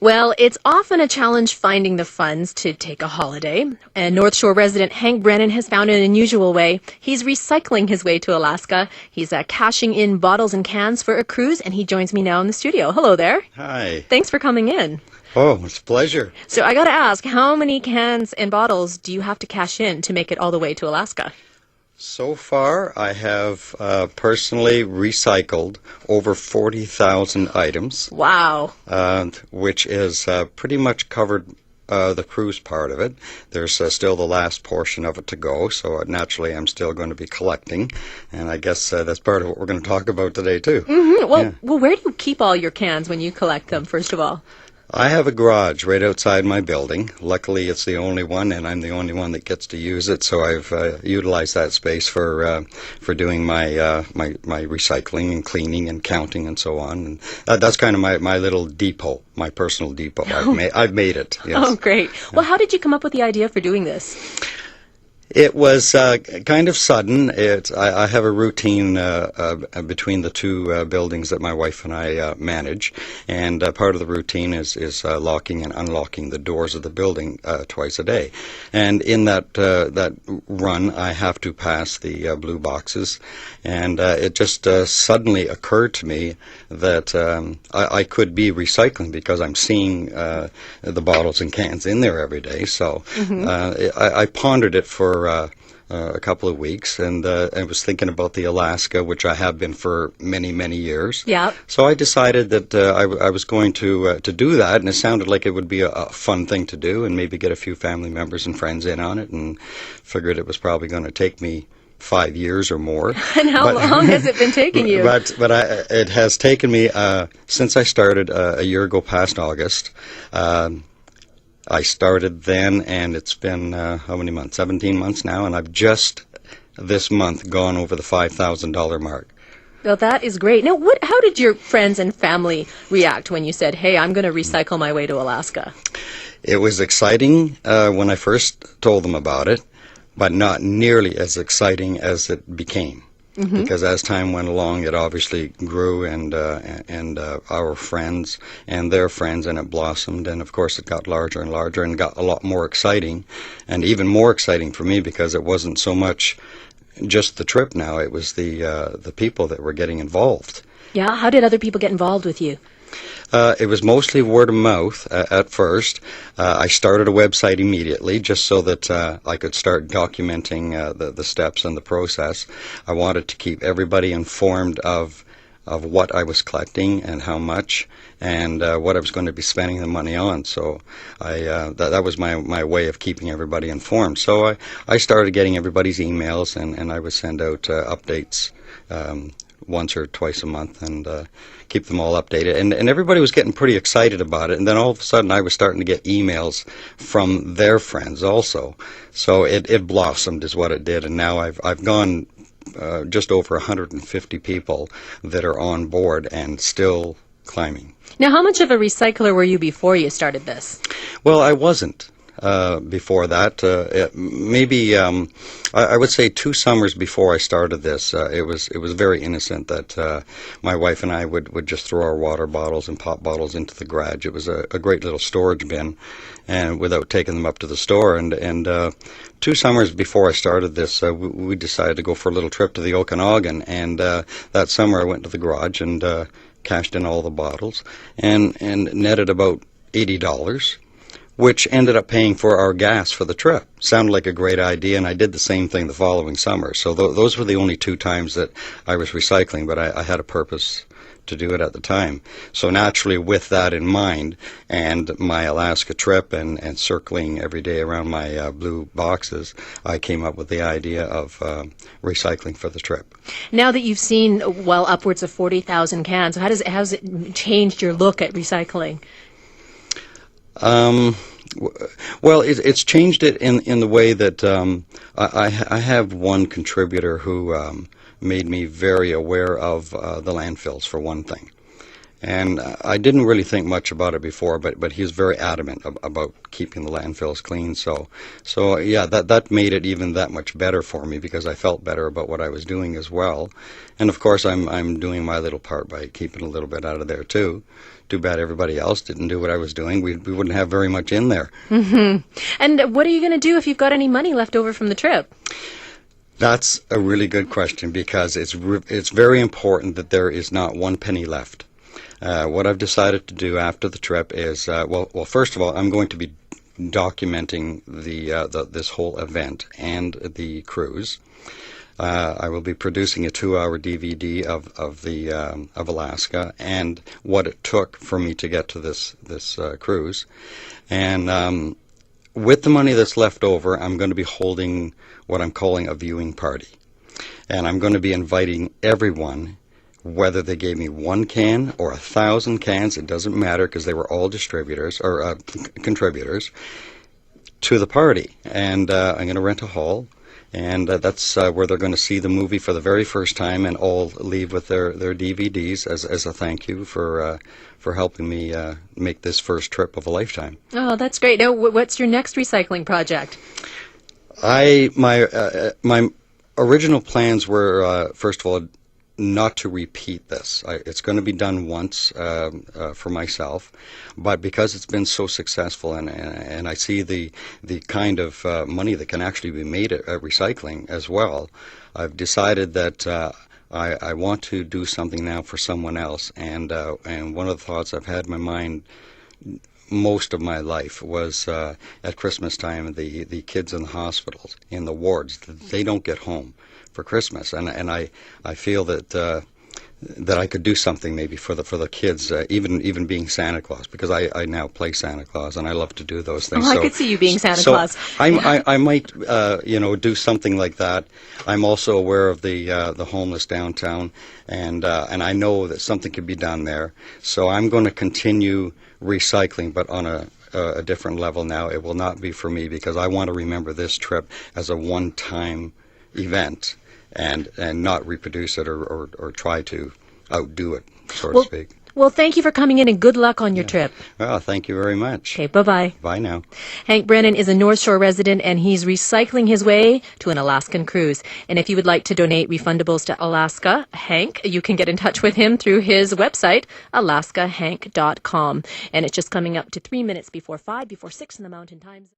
Well, it's often a challenge finding the funds to take a holiday. And North Shore resident Hank Brennan has found an unusual way. He's recycling his way to Alaska. He's cashing in bottles and cans for a cruise, and he joins me now in the studio. Hello there. Hi. Thanks for coming in. Oh, it's a pleasure. So I got to ask, how many cans and bottles do you have to cash in to make it all the way to Alaska? So far, I have personally recycled over 40,000 items. Wow. Which is pretty much covered the cruise part of it. There's still the last portion of it to go, so naturally I'm still going to be collecting, and I guess that's part of what we're going to talk about today, too. Mm-hmm. Well, where do you keep all your cans when you collect them, first of all? I have a garage right outside my building. Luckily, it's the only one, and I'm the only one that gets to use it. So I've utilized that space for doing my recycling and cleaning and counting and so on. And that's kind of my little depot, my personal depot. I've made it. Yes. Oh, great. Well, how did you come up with the idea for doing this? It was kind of sudden. I have a routine between the two buildings that my wife and I manage, and part of the routine is locking and unlocking the doors of the building twice a day. And in that run, I have to pass the blue boxes, and it just suddenly occurred to me that I could be recycling because I'm seeing the bottles and cans in there every day. So I pondered it for a couple of weeks, and I was thinking about the Alaska, which I have been for many, many years. Yeah. So I decided that I was going to do that, and it sounded like it would be a fun thing to do, and maybe get a few family members and friends in on it, and figured it was probably going to take me 5 years or more. And how long has it been taking you? It has taken me since I started a year ago, past August. I started then, and it's been, how many months? 17 months now, and I've just this month gone over the $5,000 mark. Well, that is great. Now, how did your friends and family react when you said, hey, I'm going to recycle my way to Alaska? It was exciting when I first told them about it, but not nearly as exciting as it became. Because as time went along, it obviously grew, and our friends and their friends, and it blossomed, and of course it got larger and larger and got a lot more exciting, and even more exciting for me because it wasn't so much just the trip now, it was the people that were getting involved. Yeah, how did other people get involved with you? It was mostly word of mouth at first. I started a website immediately just so that I could start documenting the steps and the process. I wanted to keep everybody informed of what I was collecting and how much, and what I was going to be spending the money on. So that was my way of keeping everybody informed. So I started getting everybody's emails, and I would send out updates once or twice a month, and keep them all updated. And everybody was getting pretty excited about it. And then all of a sudden I was starting to get emails from their friends also. So it blossomed is what it did. And now I've gone just over 150 people that are on board and still climbing. Now, how much of a recycler were you before you started this? Well, I wasn't. Before that, maybe I would say 2 summers before I started this, it was very innocent that my wife and I would just throw our water bottles and pop bottles into the garage. It was a great little storage bin, and without taking them up to the store. And 2 summers before I started this, we decided to go for a little trip to the Okanagan, and that summer I went to the garage and cashed in all the bottles and netted about $80. Which ended up paying for our gas for the trip. Sounded like a great idea, and I did the same thing the following summer. So those were the only 2 times that I was recycling, but I had a purpose to do it at the time. So naturally, with that in mind, and my Alaska trip and circling every day around my blue boxes, I came up with the idea of recycling for the trip. Now that you've seen, well, upwards of 40,000 cans, how's it changed your look at recycling? Well, it's changed it in the way that I have one contributor who made me very aware of the landfills, for one thing. And I didn't really think much about it before, but he's very adamant about keeping the landfills clean. So yeah, that made it even that much better for me because I felt better about what I was doing as well. And of course, I'm doing my little part by keeping a little bit out of there too, too bad everybody else didn't do what I was doing. We wouldn't have very much in there. And what are you going to do if you've got any money left over from the trip? That's a really good question, because it's very important that there is not one penny left. What I've decided to do after the trip is, well, first of all, I'm going to be documenting this whole event and the cruise. I will be producing a 2-hour DVD of Alaska and what it took for me to get to this cruise. And with the money that's left over, I'm going to be holding what I'm calling a viewing party. And I'm going to be inviting everyone, whether they gave me 1 can or 1,000 cans, it doesn't matter, because they were all distributors or contributors to the party. And I'm going to rent a hall, and that's where they're going to see the movie for the very first time, and all leave with their DVDs as a thank you for helping me make this first trip of a lifetime. Oh, that's great. Now, what's your next recycling project? My original plans were, first of all, not to repeat this. It's going to be done once for myself, but because it's been so successful, and I see the kind of money that can actually be made at recycling as well, I've decided that I want to do something now for someone else. And one of the thoughts I've had in my mind most of my life was at Christmas time, the kids in the hospitals, in the wards, they don't get home for Christmas, and I feel that I could do something maybe for the kids, even being Santa Claus, because I now play Santa Claus and I love to do those things. Oh, I could see you being Santa Claus. I might do something like that. I'm also aware of the homeless downtown, and I know that something could be done there. So I'm going to continue recycling, but on a different level now. It will not be for me, because I want to remember this trip as a one-time event, and not reproduce it or try to outdo it, so to speak. Well, thank you for coming in, and good luck on your trip. Well, thank you very much. Okay, bye-bye. Bye now. Hank Brennan is a North Shore resident, and he's recycling his way to an Alaskan cruise. And if you would like to donate refundables to Alaska Hank, you can get in touch with him through his website, alaskahank.com. And it's just coming up to 3 minutes before 5, before 6 in the Mountain Times.